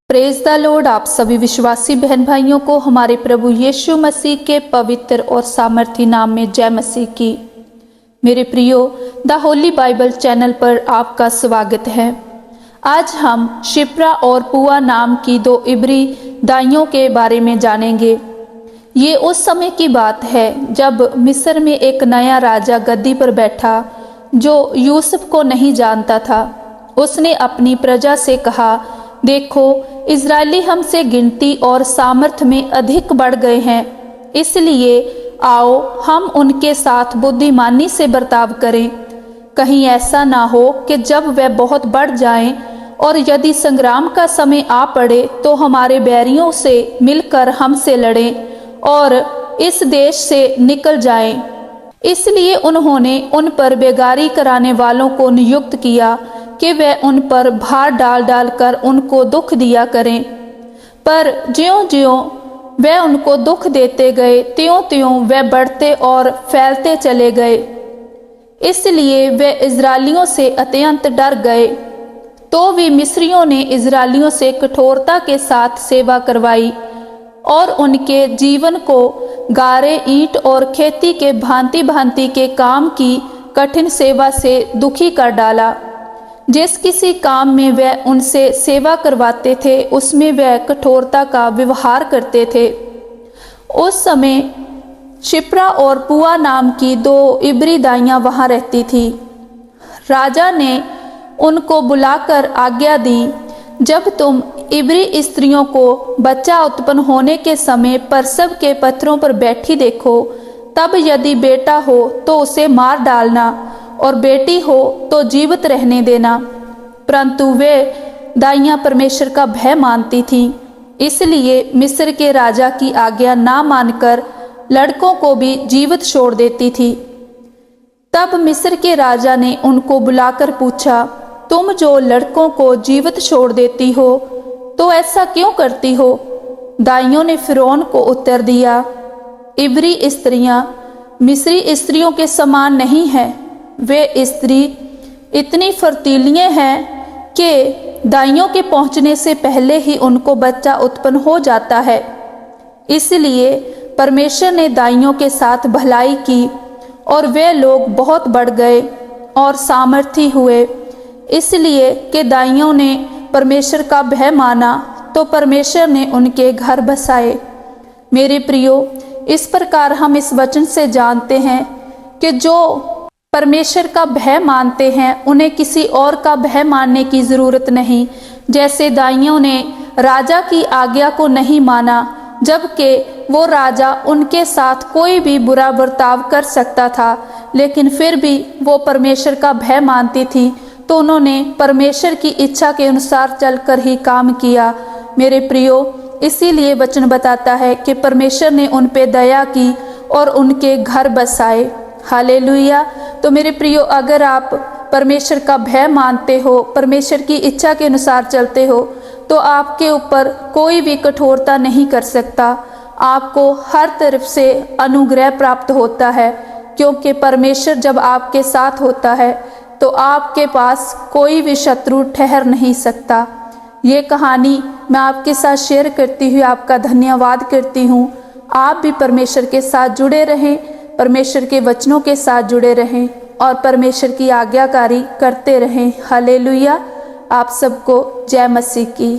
Praise the Lord. आप सभी विश्वासी बहन भाइयों को हमारे प्रभु यीशु मसीह के पवित्र और सामर्थी नाम में जय मसीह की। मेरे प्रियो, द होली बाइबल चैनल पर आपका स्वागत है। आज हम शिप्रा और पुआ नाम की दो इब्री दाइयों के बारे में जानेंगे। ये उस समय की बात है जब मिस्र में एक नया राजा गद्दी पर बैठा जो यूसुफ को नहीं जानता था। उसने अपनी प्रजा से कहा, देखो, इज़राइली हमसे गिनती और सामर्थ में अधिक बढ़ गए हैं, इसलिए आओ हम उनके साथ बुद्धिमानी से बर्ताव करें। कहीं ऐसा ना हो कि जब वे बहुत बढ़ जाएं और यदि संग्राम का समय आ पड़े तो हमारे बैरियों से मिलकर हमसे लड़ें और इस देश से निकल जाएं। इसलिए उन्होंने उन पर बेगारी कराने वालों को नियुक्त किया कि वे उन पर भार डाल डाल कर उनको दुख दिया करें। पर ज्यों-ज्यों वे उनको दुख देते गए, त्यों-त्यों वे बढ़ते और फैलते चले गए। इसलिए वे इज़राइलियों से अत्यंत डर गए। तो भी मिस्रियों ने इज़राइलियों से कठोरता के साथ सेवा करवाई और उनके जीवन को गारे, ईंट और खेती के भांति भांति के काम की कठिन सेवा से दुखी कर डाला। जिस किसी काम में वे उनसे सेवा करवाते थे उसमें वे कठोरता का व्यवहार करते थे। उस समय शिप्रा और पुआ नाम की दो इब्री दाइयाँ वहाँ रहती थी। राजा ने उनको बुलाकर आज्ञा दी, जब तुम इब्री स्त्रियों को बच्चा उत्पन्न होने के समय प्रसव के पत्थरों पर बैठी देखो, तब यदि बेटा हो तो उसे मार डालना और बेटी हो तो जीवित रहने देना। परंतु वे दाइयाँ परमेश्वर का भय मानती थीं, इसलिए मिस्र के राजा की आज्ञा ना मानकर लड़कों को भी जीवित छोड़ देती थी। तब मिस्र के राजा ने उनको बुलाकर पूछा, तुम जो लड़कों को जीवित छोड़ देती हो तो ऐसा क्यों करती हो? दाइयों ने फिरौन को उत्तर दिया, इब्री स्त्रियां मिस्री स्त्रियों के समान नहीं हैं। वे स्त्री इतनी फर्तीली हैं कि दाइयों के पहुंचने से पहले ही उनको बच्चा उत्पन्न हो जाता है। इसलिए परमेश्वर ने दाइयों के साथ भलाई की और वे लोग बहुत बढ़ गए और सामर्थी हुए। इसलिए कि दाइयों ने परमेश्वर का भय माना तो परमेश्वर ने उनके घर बसाए। मेरे प्रियो, इस प्रकार हम इस वचन से जानते हैं कि जो परमेश्वर का भय मानते हैं उन्हें किसी और का भय मानने की ज़रूरत नहीं। जैसे दाइयों ने राजा की आज्ञा को नहीं माना, जबकि वो राजा उनके साथ कोई भी बुरा बर्ताव कर सकता था, लेकिन फिर भी वो परमेश्वर का भय मानती थी, तो उन्होंने परमेश्वर की इच्छा के अनुसार चलकर ही काम किया। मेरे प्रियो, इसीलिए वचन बताता है कि परमेश्वर ने उन पे दया की और उनके घर बसाए। हालेलुया। तो मेरे प्रियो, अगर आप परमेश्वर का भय मानते हो, परमेश्वर की इच्छा के अनुसार चलते हो, तो आपके ऊपर कोई भी कठोरता नहीं कर सकता। आपको हर तरफ से अनुग्रह प्राप्त होता है, क्योंकि परमेश्वर जब आपके साथ होता है तो आपके पास कोई भी शत्रु ठहर नहीं सकता। ये कहानी मैं आपके साथ शेयर करती हुई आपका धन्यवाद करती हूँ। आप भी परमेश्वर के साथ जुड़े रहें, परमेश्वर के वचनों के साथ जुड़े रहें और परमेश्वर की आज्ञाकारी करते रहें। हालेलुया। आप सबको जय मसीह की।